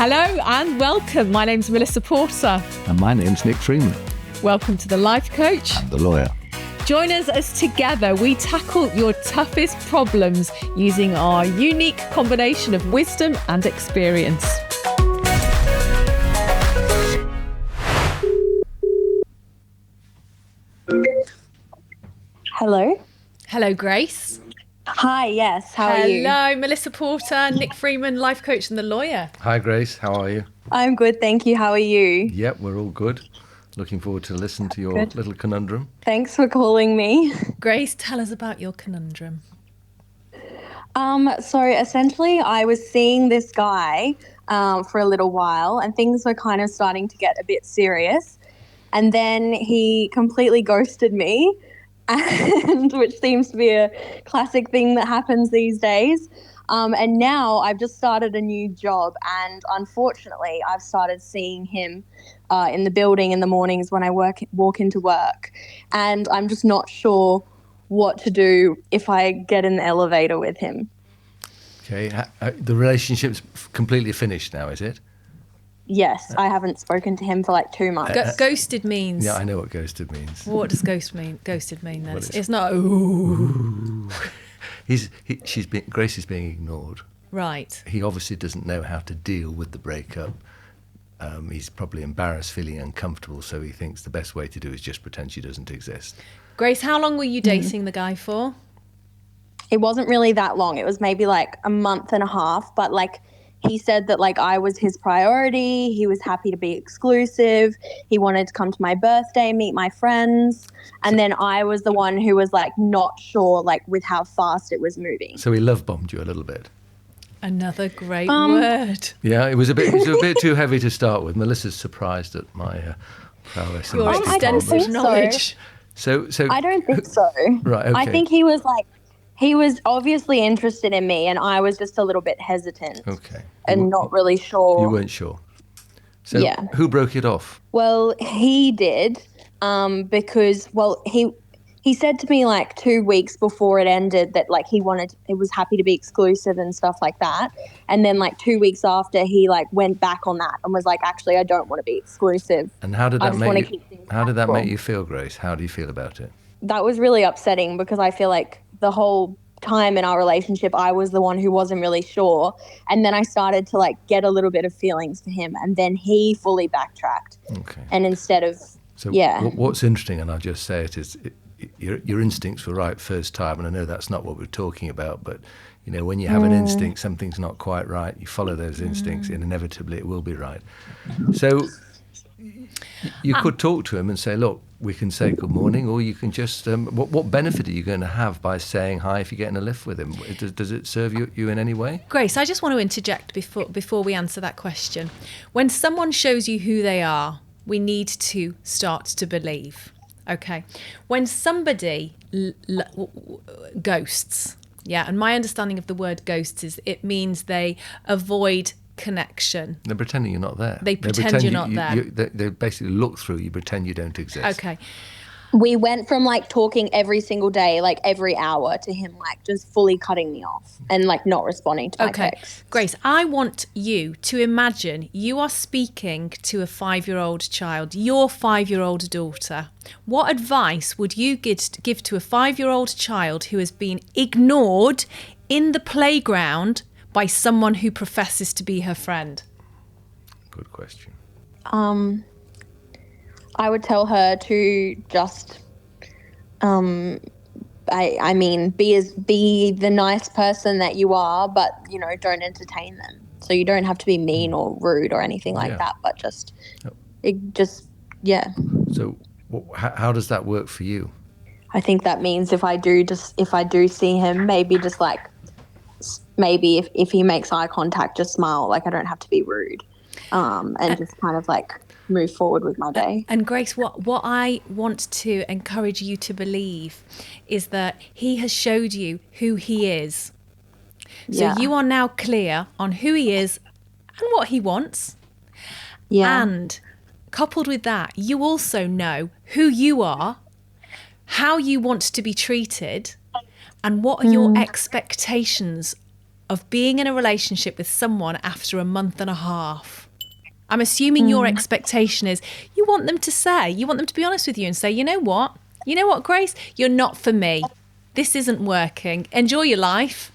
Hello and welcome. My name's Melissa Porter. And my name's Nick Freeman. Welcome to The Life Coach. I'm the lawyer. Join us as together we tackle your toughest problems using our unique combination of wisdom and experience. Hello. Hello, Grace. Hi, yes. How are you? Hello, Melissa Porter, Nick Freeman, life coach and the lawyer. Hi, Grace. How are you? I'm good, thank you. How are you? Yep, we're all good. Looking forward to listen to your little conundrum. Thanks for calling me. Grace, tell us about your conundrum. So essentially I was seeing this guy for a little while and things were kind of starting to get a bit serious. And then he completely ghosted me, and which seems to be a classic thing that happens these days. And now I've just started a new job, and unfortunately I've started seeing him in the building in the mornings when I walk into work, and I'm just not sure what to do if I get in the elevator with him. Okay, the relationship's completely finished now, is it? Yes, I haven't spoken to him for like 2 months. Ghosted means... Yeah, I know what ghosted means. What does ghosted mean then? What is- It's not, ooh. Grace is being ignored. Right. He obviously doesn't know how to deal with the breakup. He's probably embarrassed, feeling uncomfortable, so he thinks the best way to do is just pretend she doesn't exist. Grace, how long were you dating the guy for? It wasn't really that long. It was maybe like a month and a half, but like he said that like I was his priority. He was happy to be exclusive. He wanted to come to my birthday, meet my friends. And then I was the one who was like not sure like with how fast it was moving. So he love bombed you a little bit. Another great word. Yeah, it was a bit too heavy to start with. Melissa's surprised at my prowess in Your this extensive department. knowledge. So I don't think so. Right, okay. I think he was obviously interested in me, and I was just a little bit hesitant. Okay. And not really sure. You weren't sure. So Yeah. who broke it off? Well, he did, because he said to me like 2 weeks before it ended that like he was happy to be exclusive and stuff like that. And then like 2 weeks after he like went back on that and was like, actually, I don't want to be exclusive. And how did I that just make wanna you? keep things How did that natural. make you feel, Grace? How do you feel about it? That was really upsetting because I feel like the whole time in our relationship I was the one who wasn't really sure, and then I started to like get a little bit of feelings for him, and then he fully backtracked. Okay. And instead of What's interesting, and I'll just say it, is your instincts were right first time, and I know that's not what we're talking about, but you know, when you have an instinct something's not quite right, you follow those instincts and inevitably it will be right. So you could talk to him and say, look, we can say good morning, or you can just what benefit are you going to have by saying hi if you get in a lift with him? Does it serve you in any way? Grace, I just want to interject before we answer that question. When someone shows you who they are, we need to start to believe. Okay. When somebody ghosts, and my understanding of the word ghosts is it means they avoid connection. They're pretending you're not there. They pretend you're not there. They basically look through you, pretend you don't exist. Okay. we went from like talking every single day, like every hour, to him like just fully cutting me off and like not responding to my texts. Grace, I want you to imagine you are speaking to a 5-year-old child, your 5-year-old daughter. What advice would you give to a 5-year-old child who has been ignored in the playground by someone who professes to be her friend? Good question. I would tell her to just, be the nice person that you are, but, you know, don't entertain them. So you don't have to be mean or rude or anything like that, but just, So how does that work for you? I think that means if I do see him, maybe just like, maybe if he makes eye contact, just smile. Like I don't have to be rude, and just kind of like move forward with my day. And Grace, what I want to encourage you to believe is that he has showed you who he is. So you are now clear on who he is and what he wants. Yeah. And coupled with that, you also know who you are, how you want to be treated, and what are your expectations of being in a relationship with someone after a month and a half? I'm assuming your expectation is you want them to be honest with you and say, you know what, Grace, you're not for me. This isn't working. Enjoy your life.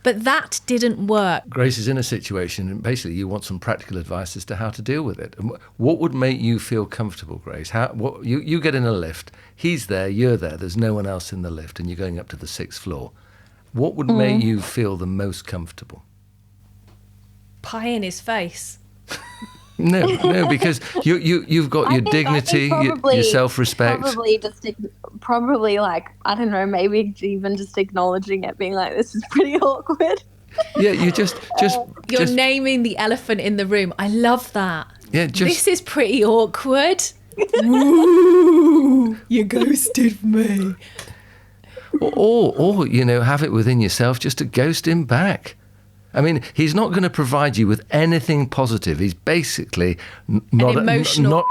But that didn't work. Grace is in a situation, and basically you want some practical advice as to how to deal with it. And what would make you feel comfortable, Grace? You get in a lift, he's there, you're there, there's no one else in the lift, and you're going up to the 6th floor. What would make you feel the most comfortable? Pie in his face. No, because you've got your dignity, your self-respect. Probably like, I don't know, maybe even just acknowledging it, being like, this is pretty awkward. Yeah, you You're naming the elephant in the room. I love that. Yeah, this is pretty awkward. Ooh, you ghosted me. Or have it within yourself just to ghost him back. I mean, he's not going to provide you with anything positive. He's basically not emotional.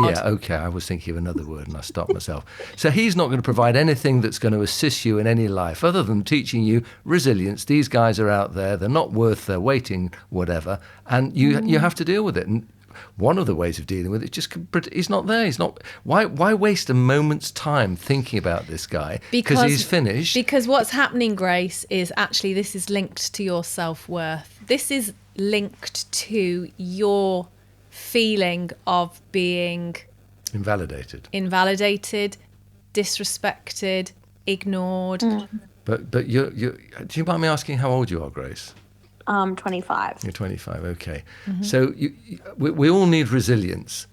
Yeah, okay, I was thinking of another word and I stopped myself. So he's not going to provide anything that's going to assist you in any life other than teaching you resilience. These guys are out there, they're not worth their waiting, whatever, and you have to deal with it. And one of the ways of dealing with it, he's not there. He's not. Why waste a moment's time thinking about this guy? Because he's finished. Because what's happening, Grace, is actually this is linked to your self-worth. This is linked to your feeling of being invalidated, disrespected, ignored. But you do you mind me asking how old you are, Grace? 25. You're 25, okay. So we all need resilience.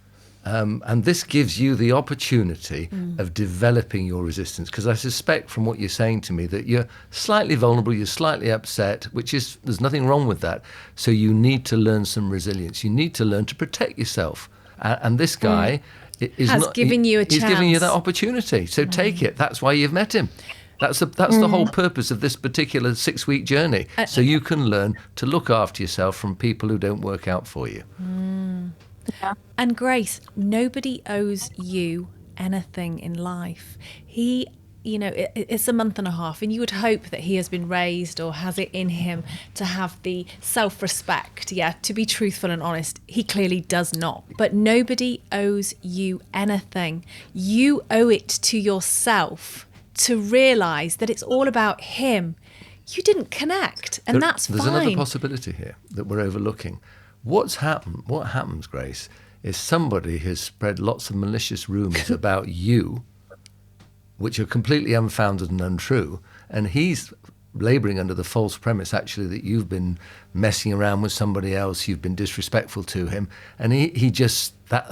And this gives you the opportunity of developing your resistance, because I suspect from what you're saying to me that you're slightly vulnerable, you're slightly upset, there's nothing wrong with that. So you need to learn some resilience. You need to learn to protect yourself. And this guy has given you a chance. He's giving you that opportunity. So take it. That's why you've met him. That's the whole purpose of this particular 6-week journey. So you can learn to look after yourself from people who don't work out for you. Yeah. And Grace, nobody owes you anything in life. It's a month and a half, and you would hope that he has been raised or has it in him to have the self-respect. Yeah, to be truthful and honest, he clearly does not. But nobody owes you anything. You owe it to yourself to realise that it's all about him. You didn't connect, and that's fine. There's another possibility here that we're overlooking. What happens, Grace, is somebody has spread lots of malicious rumours about you, which are completely unfounded and untrue, and he's labouring under the false premise, actually, that you've been messing around with somebody else, you've been disrespectful to him, and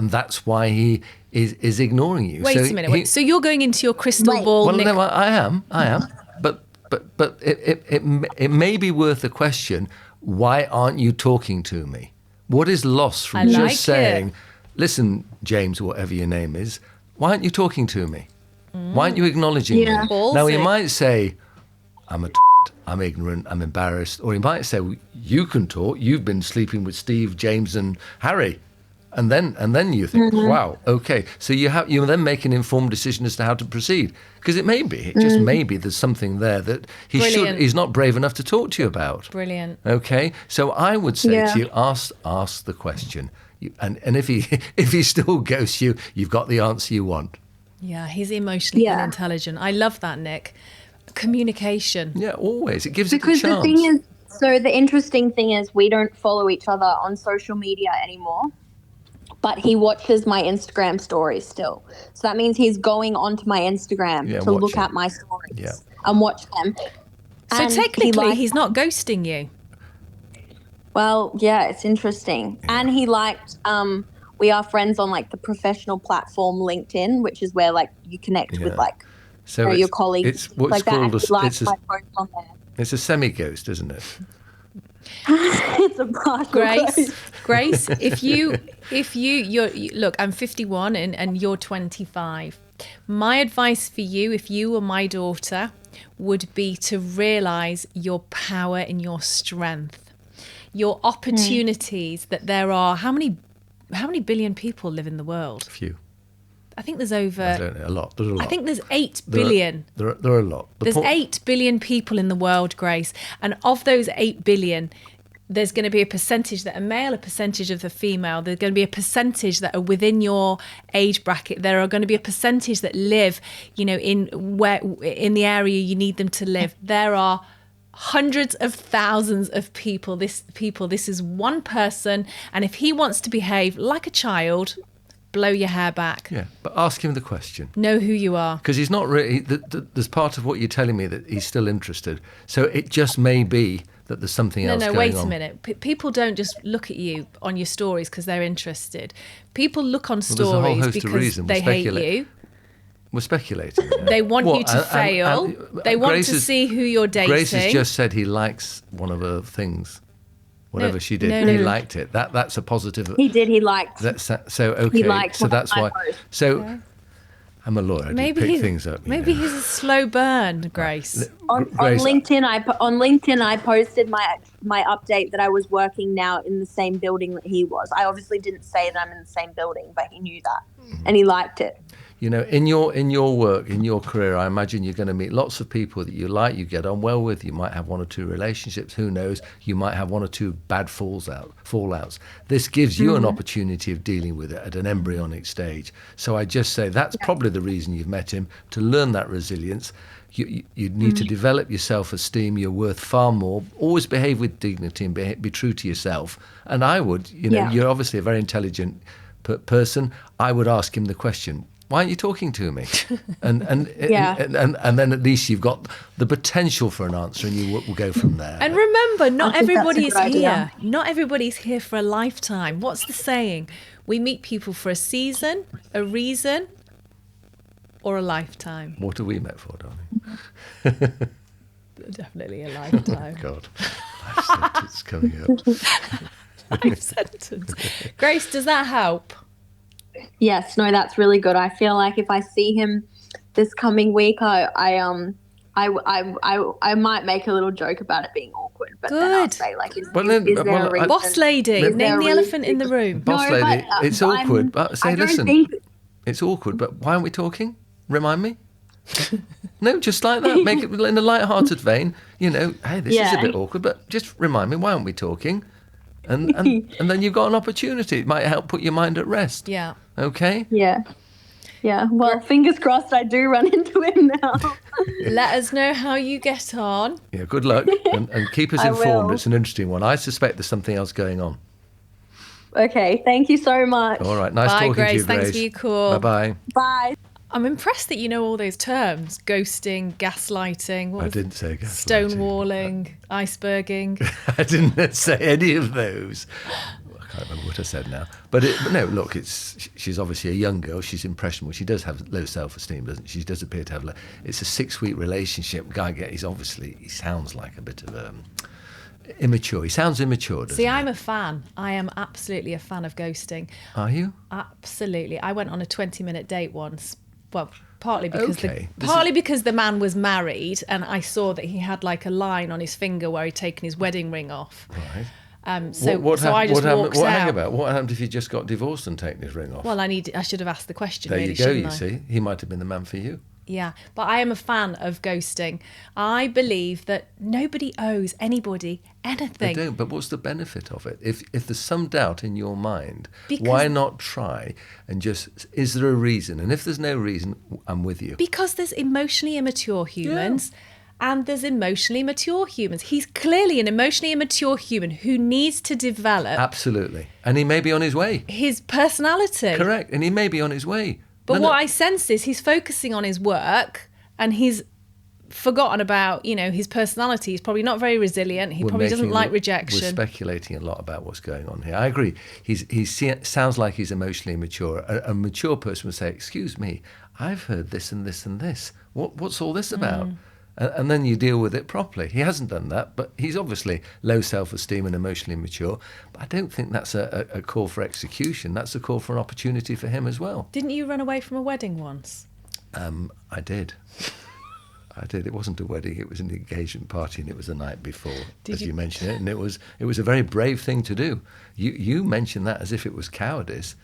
that's why he is ignoring you. Wait a minute. So you're going into your crystal ball. Well, no, I am. But it may be worth a question. Why aren't you talking to me? What is lost from saying, listen, James, whatever your name is, why aren't you talking to me? Why aren't you acknowledging me? Ballsy. Now, he might say, I'm ignorant, I'm embarrassed. Or he might say, well, you can talk, you've been sleeping with Steve, James and Harry. And then you think, wow, okay. So you then make an informed decision as to how to proceed. Because it just may be there's something there that he's not brave enough to talk to you about. Brilliant. Okay? So I would say to you, ask the question. And if he still ghosts you, you've got the answer you want. Yeah, he's emotionally unintelligent. I love that, Nick. Communication. Yeah, always. It gives it a chance. Because the thing is, so the interesting thing is we don't follow each other on social media anymore. But he watches my Instagram stories still. So that means he's going onto my Instagram to look at my stories and watch them. So technically, he's not ghosting you. Well, yeah, it's interesting. Yeah. And he liked, we are friends on like the professional platform LinkedIn, which is where like you connect with like your colleagues. It's what's like called it's a semi-ghost, isn't it? It's a partial ghost. Grace, look, I'm 51 and you're 25. My advice for you, if you were my daughter, would be to realise your power and your strength, your opportunities that there are. How many billion people live in the world? A few. I think there's over. I don't know, a lot. There's a lot. I think there's 8 billion. There are a lot. There's 8 billion people in the world, Grace. And of those 8 billion, there's going to be a percentage that are male, a percentage of the female. There's going to be a percentage that are within your age bracket. There are going to be a percentage that live, in the area you need them to live. There are hundreds of thousands of people. This is one person. And if he wants to behave like a child, blow your hair back. Yeah, but ask him the question. Know who you are. Because he's not really... there's part of what you're telling me that he's still interested. So it just may be that there's something else going on. No, wait a minute. People don't just look at you on your stories because they're interested. People look on stories because they hate you. We're speculating. They want you to fail. They want to see who you're dating. Grace has just said he likes one of her things. Whatever she did, he liked it. That's a positive. He did. He liked. So okay. He liked so that's why. Post. So okay. I'm a lawyer. I do pick things up. Maybe he's a slow burn, Grace. On LinkedIn, I posted my update that I was working now in the same building that he was. I obviously didn't say that I'm in the same building, but he knew that, and he liked it. In your work, in your career, I imagine you're going to meet lots of people that you like, you get on well with. You might have 1 or 2 relationships. Who knows? You might have 1 or 2 bad fallouts. This gives you an opportunity of dealing with it at an embryonic stage. So I just say that's probably the reason you've met him, to learn that resilience. You need to develop your self-esteem. You're worth far more. Always behave with dignity and be true to yourself. And I would, you're obviously a very intelligent person. I would ask him the question, why aren't you talking to me? And then at least you've got the potential for an answer, and you will go from there. And remember, not everybody is here. Not everybody's here for a lifetime. What's the saying? We meet people for a season, a reason, or a lifetime. What are we met for, darling? Definitely a lifetime. Oh, God. Life sentence coming up. Life sentence. Grace, does that help? Yes, no, that's really good. I feel like if I see him this coming week, I might make a little joke about it being awkward, but then I'll say is there a reason? Boss lady, name the elephant in the room. Boss lady, it's awkward. But say, listen, it's awkward, but why aren't we talking? Remind me. No, just like that. Make it in a light-hearted vein. Hey, this is a bit awkward, but just remind me, why aren't we talking? And then you've got an opportunity. It might help put your mind at rest. Yeah. Okay? Yeah. Well, fingers crossed I do run into him now. Let us know how you get on. Yeah, good luck. And keep us informed. It's an interesting one. I suspect there's something else going on. Okay. Thank you so much. All right. Nice talking to you, Grace. Thanks for your call. Bye-bye. Bye. I'm impressed that you know all those terms. Ghosting, gaslighting. I didn't say gaslighting. Stonewalling, iceberging. I didn't say any of those. I can't remember what I said now. But no, look, she's obviously a young girl. She's impressionable. She does have low self-esteem, doesn't she? She does appear to have it's a 6-week relationship. He sounds like a bit of immature. He sounds immature, doesn't he? See, I'm a fan. I am absolutely a fan of ghosting. Are you? Absolutely. I went on a 20-minute date once. Well, partly because the man was married, and I saw that he had a line on his finger where he'd taken his wedding ring off. Right. So I just walked out. What happened if he just got divorced and taken his ring off? Well, I should have asked the question. There really, you go. you see, he might have been the man for you. Yeah, but I am a fan of ghosting. I believe that nobody owes anybody anything. They don't, but what's the benefit of it? If there's some doubt in your mind, why not try and just, is there a reason? And if there's no reason, I'm with you. Because there's emotionally immature humans and there's emotionally mature humans. He's clearly an emotionally immature human who needs to develop. Absolutely. And he may be on his way. His personality. Correct. And he may be on his way. But what I sense is he's focusing on his work and he's forgotten about, his personality. He's probably not very resilient. He probably doesn't like rejection. We're speculating a lot about what's going on here. I agree. He sounds like he's emotionally immature. A mature person would say, excuse me, I've heard this and this and this. What's all this about? And then you deal with it properly. He hasn't done that, but he's obviously low self-esteem and emotionally immature. But I don't think that's a call for execution. That's a call for an opportunity for him as well. Didn't you run away from a wedding once? I did. It wasn't a wedding. It was an engagement party, and it was the night before, you mentioned it. And it was a very brave thing to do. You mentioned that as if it was cowardice.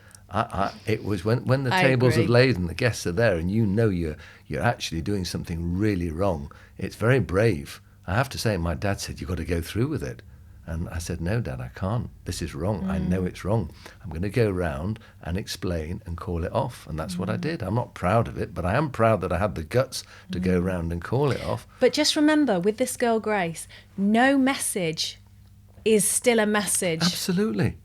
It was when the I tables agree. have laid and the guests are there, and you know you're actually doing something really wrong. It's very brave. I have to say, my dad said, "You've got to go through with it." And I said, "No, Dad, I can't. This is wrong. I know it's wrong. I'm going to go round and explain and call it off." And that's what I did. I'm not proud of it, but I am proud that I had the guts to go round and call it off. But just remember, with this girl, Grace, no message is still a message. Absolutely.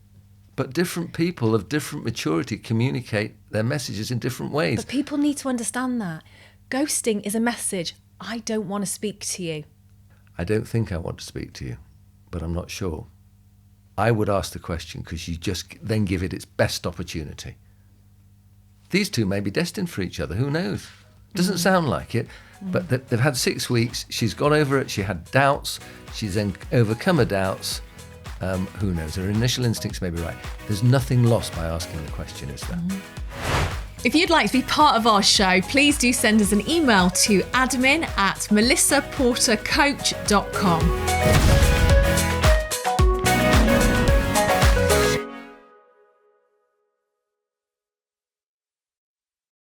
But different people of different maturity communicate their messages in different ways. But people need to understand that. Ghosting is a message. I don't want to speak to you. I don't think I want to speak to you, but I'm not sure. I would ask the question because you just then give it its best opportunity. These two may be destined for each other. Who knows? Doesn't sound like it, but they've had 6 weeks. She's got over it. She had doubts. She's then overcome her doubts. Who knows? Her initial instincts may be right. There's nothing lost by asking the question, is there? If you'd like to be part of our show, please do send us an email to admin@melissaportercoach.com.